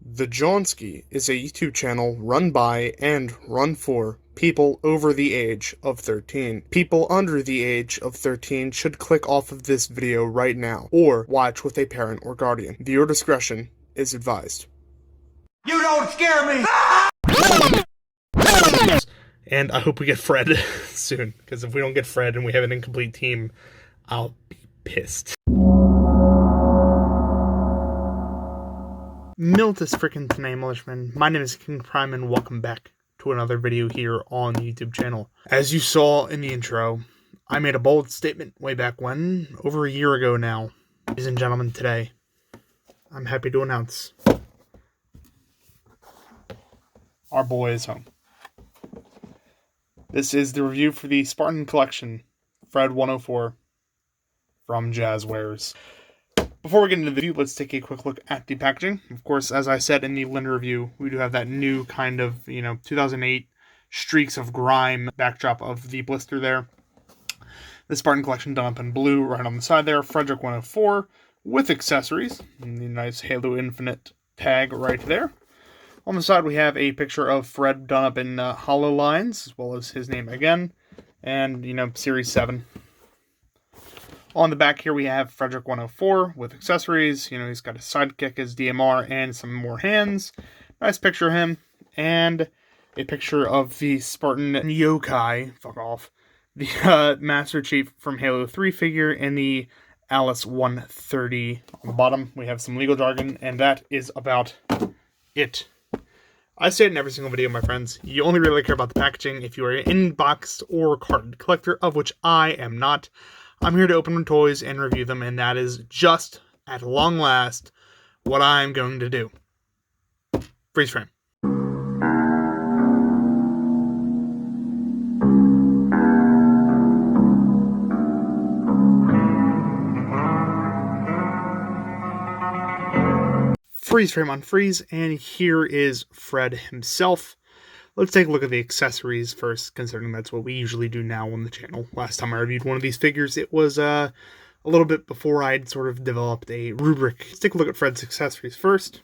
The Johnsky is a YouTube channel run by and run for people over the age of 13. People under the age of 13 should click off of this video right now, or watch with a parent or guardian. Viewer discretion is advised. You don't scare me! And I hope we get Fred soon, because if we don't get Fred and we have an incomplete team, I'll be pissed. Miltus frickin' Tanae Milishman. My name is King Prime and welcome back to another video here on the YouTube channel. As you saw in the intro, I made a bold statement way back when, over a year ago now. Ladies and gentlemen, today, I'm happy to announce our boy is home. This is the review for the Spartan collection, Fred-104, from Jazzwares. Before we get into the review, let's take a quick look at the packaging. Of course, as I said in the Lynn review, we do have that new kind of, 2008 streaks of grime backdrop of the blister there. The Spartan collection done up in blue right on the side there. Frederic-104 with accessories. And the nice Halo Infinite tag right there. On the side, we have a picture of Fred done up in hollow lines, as well as his name again. And, Series 7. On the back here, we have Frederic-104 with accessories. He's got a sidekick, his DMR, and some more hands. Nice picture of him. And a picture of the Spartan Yokai, fuck off, the Master Chief from Halo 3 figure, and the Alice 130. On the bottom, we have some legal jargon, and that is about it. I say it in every single video, my friends. You only really care about the packaging if you are an in-boxed or carded collector, of which I am not. I'm here to open toys and review them, and that is just, at long last, what I'm going to do. Freeze frame. Freeze frame on freeze, and here is Fred himself. Let's take a look at the accessories first, considering that's what we usually do now on the channel. Last time I reviewed one of these figures, it was a little bit before I'd sort of developed a rubric. Let's take a look at Fred's accessories first.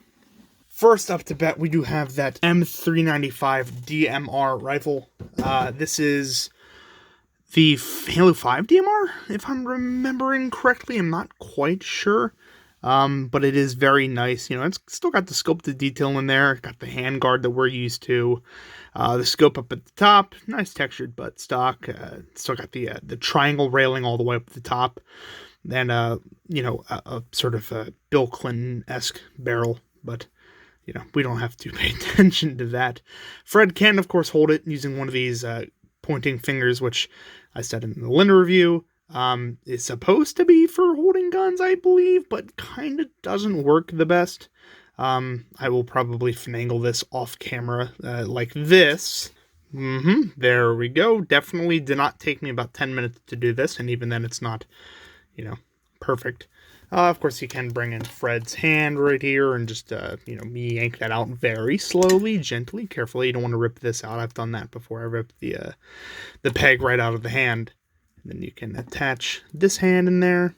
First up to bat, we do have that M395 DMR rifle. This is the Halo 5 DMR, if I'm remembering correctly. I'm not quite sure. But it is very nice. It's still got the sculpted detail in there. Got the handguard that we're used to. The scope up at the top, nice textured buttstock. Still got the triangle railing all the way up at the top. And, a sort of a Bill Clinton-esque barrel. But, we don't have to pay attention to that. Fred can, of course, hold it using one of these pointing fingers, which I said in the Linda review. Is supposed to be for holding guns, I believe, but kind of doesn't work the best. I will probably finagle this off camera, like this. There we go. Definitely did not take me about 10 minutes to do this, and even then it's not, perfect. Of course, you can bring in Fred's hand right here and just, me yank that out very slowly, gently, carefully. You don't want to rip this out. I've done that before. I ripped the peg right out of the hand. Then you can attach this hand in there.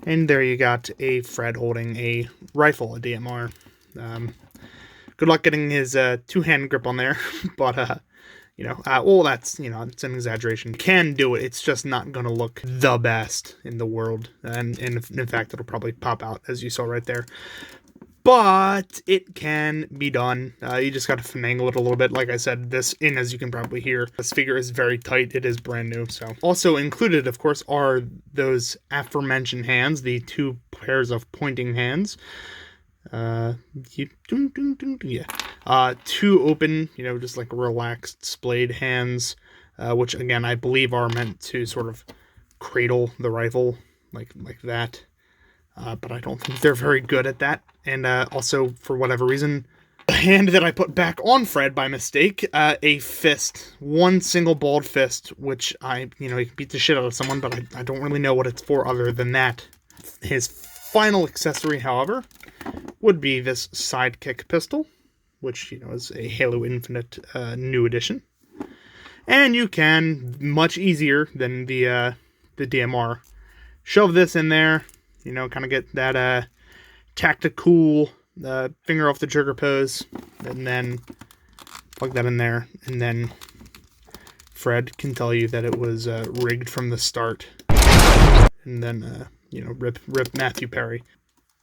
And there you got a Fred holding a rifle, a DMR. Good luck getting his two-hand grip on there. But, well, that's, it's an exaggeration. You can do it. It's just not going to look the best in the world. And in fact, it'll probably pop out, as you saw right there. But it can be done. You just got to finagle it a little bit. Like I said, as you can probably hear, this figure is very tight. It is brand new. So also included, of course, are those aforementioned hands, the two pairs of pointing hands. Two open, just like relaxed splayed hands, which again I believe are meant to sort of cradle the rifle like that. But I don't think they're very good at that. And also, for whatever reason, the hand that I put back on Fred by mistake, a fist, one single balled fist, which you can beat the shit out of someone, but I don't really know what it's for other than that. His final accessory, however, would be this sidekick pistol, which, is a Halo Infinite new edition. And you can, much easier than the DMR, shove this in there, kind of get that tactical finger off the trigger pose, and then plug that in there, and then Fred can tell you that it was rigged from the start, and then rip Matthew Perry.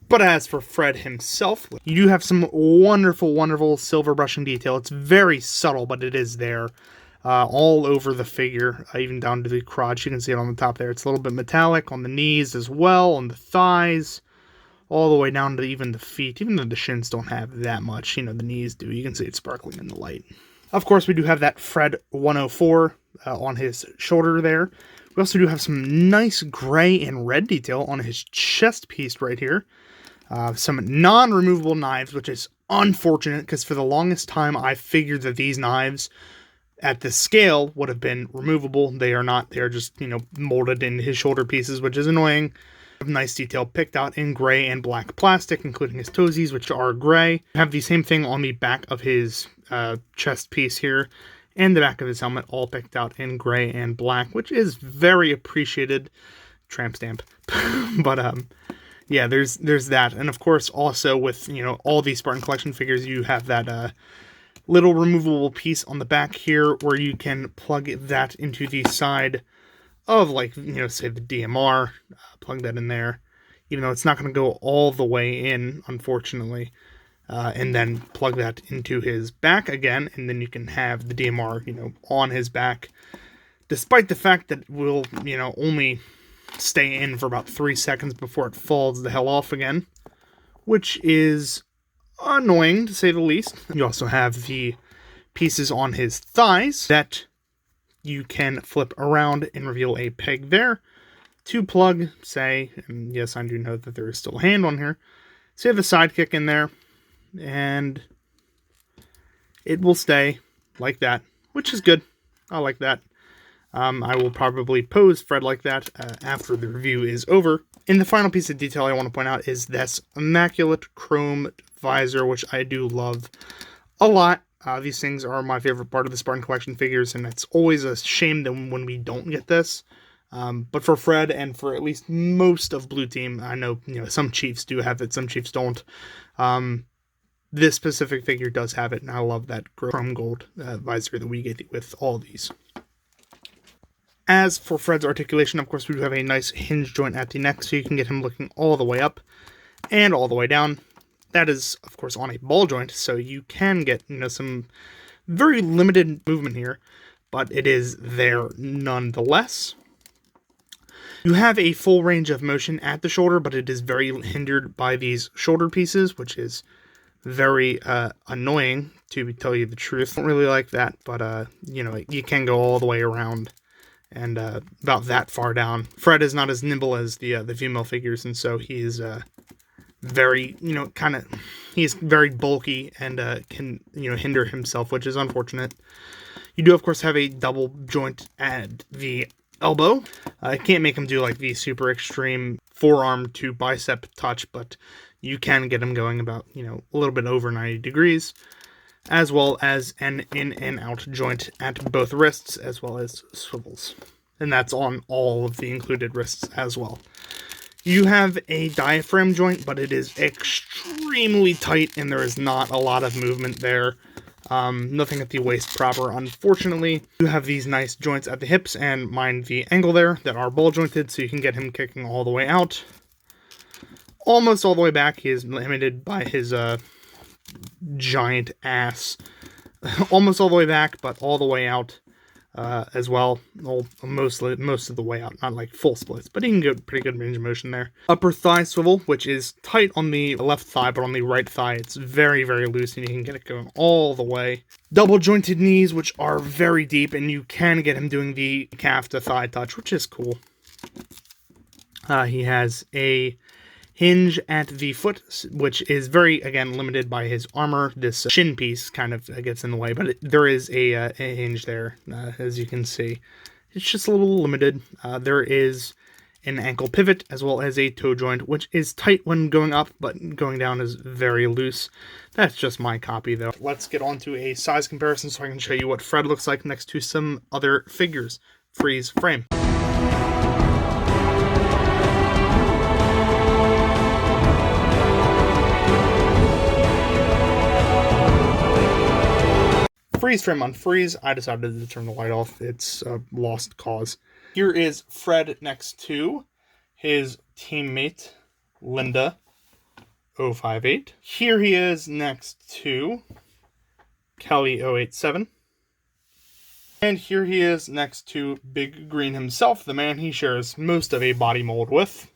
But as for Fred himself, you do have some wonderful silver brushing detail. It's very subtle, but it is there. All over the figure, even down to the crotch. You can see it on the top there. It's a little bit metallic on the knees as well, on the thighs, all the way down to even the feet. Even though the shins don't have that much, the knees do. You can see it sparkling in the light. Of course, we do have that Fred-104 on his shoulder there. We also do have some nice gray and red detail on his chest piece right here. Some non-removable knives, which is unfortunate, because for the longest time I figured that these knives at the scale would have been removable. They are not. They are just, molded in his shoulder pieces, which is annoying. Nice detail picked out in gray and black plastic, including his toesies, which are gray. Have the same thing on the back of his chest piece here, and the back of his helmet, all picked out in gray and black, which is very appreciated. Tramp stamp. But yeah, there's that. And of course, also with all these Spartan collection figures, you have that little removable piece on the back here where you can plug that into the side of, like, say the DMR, plug that in there, even though it's not going to go all the way in, unfortunately, and then plug that into his back again, and then you can have the DMR, on his back, despite the fact that it will, only stay in for about 3 seconds before it falls the hell off again, which is annoying, to say the least. You also have the pieces on his thighs that you can flip around and reveal a peg there to plug, say, and yes, I do know that there is still a hand on here, say the sidekick in there, and it will stay like that, which is good. I like that. I will probably pose Fred like that after the review is over. And the final piece of detail I want to point out is this immaculate chrome visor, which I do love a lot. These things are my favorite part of the Spartan collection figures, and it's always a shame that when we don't get this. But for Fred and for at least most of Blue Team, I know some Chiefs do have it, some Chiefs don't. This specific figure does have it, and I love that chrome gold visor that we get with all these. As for Fred's articulation, of course, we do have a nice hinge joint at the neck, so you can get him looking all the way up and all the way down. That is, of course, on a ball joint, so you can get, some very limited movement here, but it is there nonetheless. You have a full range of motion at the shoulder, but it is very hindered by these shoulder pieces, which is very annoying, to tell you the truth. I don't really like that, but, you can go all the way around and about that far down. Fred is not as nimble as the female figures, and so he is very, he's very bulky and can, hinder himself, which is unfortunate. You do, of course, have a double joint at the elbow. I can't make him do like the super extreme forearm to bicep touch, but you can get him going about, a little bit over 90 degrees, as well as an in and out joint at both wrists, as well as swivels. And that's on all of the included wrists as well. You have a diaphragm joint, but it is extremely tight, and there is not a lot of movement there. Nothing at the waist proper, unfortunately. You have these nice joints at the hips, and mind the angle there, that are ball jointed, so you can get him kicking all the way out. Almost all the way back. He is limited by his giant ass. Almost all the way back, but all the way out as well. Most of the way out, not like full splits, but he can get pretty good range of motion there. Upper thigh swivel, which is tight on the left thigh, but on the right thigh it's very, very loose, and you can get it going all the way. Double jointed knees, which are very deep, and you can get him doing the calf to thigh touch, which is cool. He has a hinge at the foot, which is very, again, limited by his armor. This shin piece kind of gets in the way, but there is a hinge there, as you can see. It's just a little limited. There is an ankle pivot, as well as a toe joint, which is tight when going up, but going down is very loose. That's just my copy, though. Let's get on to a size comparison so I can show you what Fred looks like next to some other figures. Freeze frame. freeze frame on freeze, I decided to turn the light off. It's a lost cause. Here is Fred next to his teammate, Linda 058. Here he is next to Kelly 087. And here he is next to Big Green himself, the man he shares most of a body mold with,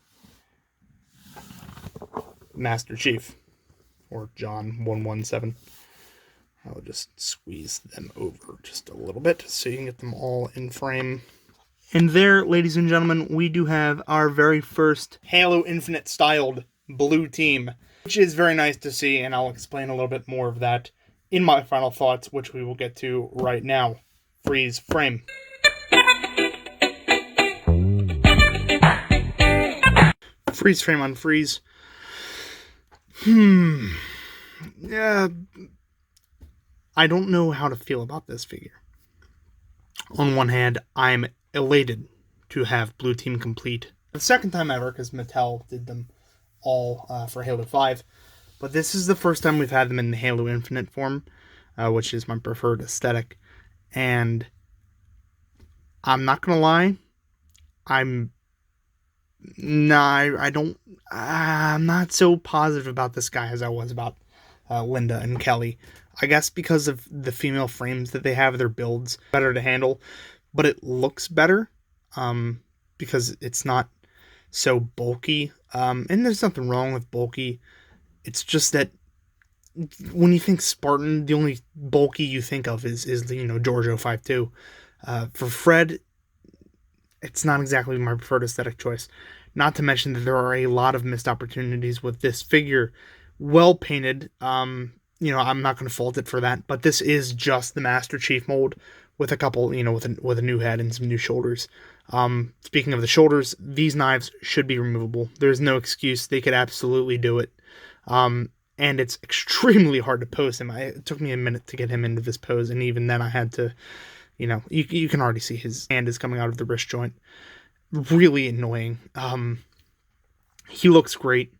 Master Chief, or John 117. I'll just squeeze them over just a little bit so you can get them all in frame. And there, ladies and gentlemen, we do have our very first Halo Infinite styled blue team, which is very nice to see, and I'll explain a little bit more of that in my final thoughts, which we will get to right now. Freeze frame. Freeze frame on freeze. Yeah, I don't know how to feel about this figure. On one hand, I'm elated to have Blue Team complete. The second time ever, because Mattel did them all for Halo 5. But this is the first time we've had them in the Halo Infinite form, which is my preferred aesthetic. And I'm not going to lie, I'm not so positive about this guy as I was about Linda and Kelly. I guess because of the female frames that they have, their builds better to handle, but it looks better because it's not so bulky. And there's nothing wrong with bulky. It's just that when you think Spartan, the only bulky you think of is George 052. For Fred, it's not exactly my preferred aesthetic choice. Not to mention that there are a lot of missed opportunities with this figure. Well painted. I'm not going to fault it for that, but this is just the Master Chief mold with a couple, with a new head and some new shoulders. Speaking of the shoulders, these knives should be removable. There's no excuse. They could absolutely do it. And it's extremely hard to pose him. It took me a minute to get him into this pose, and even then I had to, you can already see his hand is coming out of the wrist joint. Really annoying. He looks great.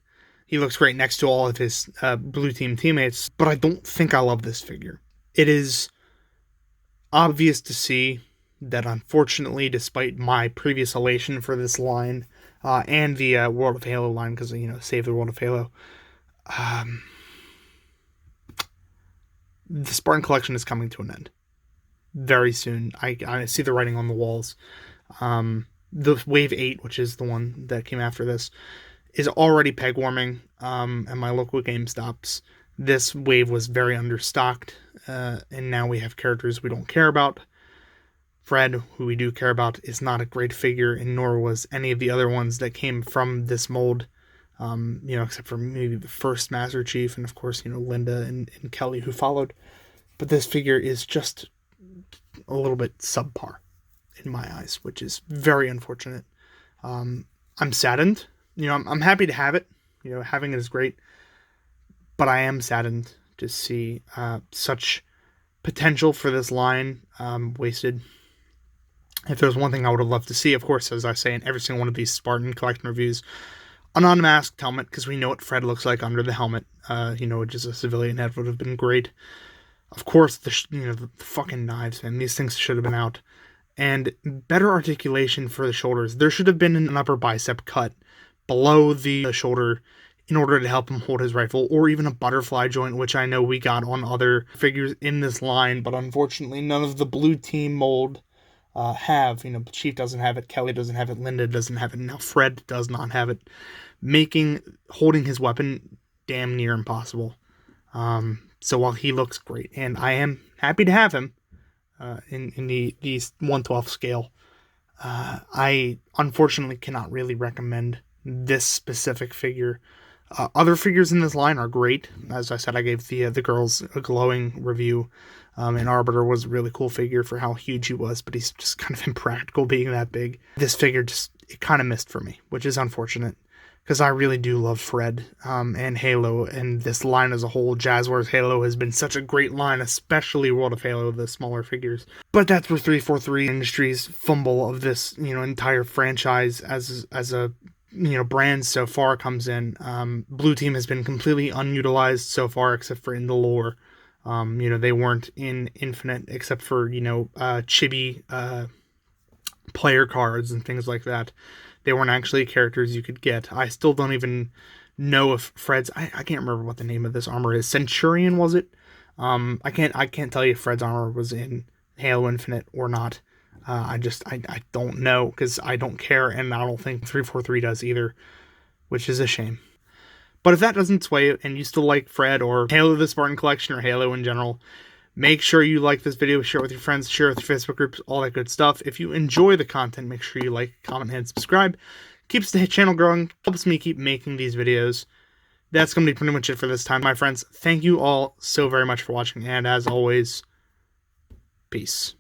He looks great next to all of his Blue Team teammates, but I don't think I love this figure. It is obvious to see that, unfortunately, despite my previous elation for this line and the World of Halo line, because, save the World of Halo, the Spartan collection is coming to an end very soon. I see the writing on the walls. The Wave 8, which is the one that came after this, is already peg warming at my local GameStops. This wave was very understocked, and now we have characters we don't care about. Fred, who we do care about, is not a great figure, and nor was any of the other ones that came from this mold, except for maybe the first Master Chief, and of course, Linda and Kelly who followed. But this figure is just a little bit subpar in my eyes, which is very unfortunate. I'm saddened. I'm happy to have it. Having it is great. But I am saddened to see such potential for this line wasted. If there's one thing I would have loved to see, of course, as I say in every single one of these Spartan collection reviews, an unmasked helmet, because we know what Fred looks like under the helmet. Just a civilian head would have been great. Of course, the fucking knives, man. These things should have been out. And better articulation for the shoulders. There should have been an upper bicep cut below the shoulder in order to help him hold his rifle, or even a butterfly joint, which I know we got on other figures in this line, but unfortunately none of the Blue Team mold have. Chief doesn't have it, Kelly doesn't have it, Linda doesn't have it, now Fred does not have it, making holding his weapon damn near impossible. So while he looks great, and I am happy to have him in the 1/12 scale, I unfortunately cannot really recommend this specific figure. Other figures in this line are great. As I said, I gave the girls a glowing review. And Arbiter was a really cool figure for how huge he was, but he's just kind of impractical being that big. This figure it kind of missed for me, which is unfortunate, because I really do love Fred and Halo, and this line as a whole. Jazzwares Halo has been such a great line, especially World of Halo, the smaller figures. But that's where 343 Industries' fumble of this entire franchise as a brand so far comes in. Blue Team has been completely unutilized so far, except for in the lore. They weren't in Infinite except for, chibi player cards and things like that. They weren't actually characters you could get. I still don't even know if Fred's... I can't remember what the name of this armor is. Centurion, was it? I can't tell you if Fred's armor was in Halo Infinite or not. I don't know, because I don't care, and I don't think 343 does either, which is a shame. But if that doesn't sway you, and you still like Fred, or Halo the Spartan Collection, or Halo in general, make sure you like this video, share it with your friends, share it with your Facebook groups, all that good stuff. If you enjoy the content, make sure you like, comment, and subscribe. Keeps the channel growing, helps me keep making these videos. That's going to be pretty much it for this time, my friends. Thank you all so very much for watching, and as always, peace.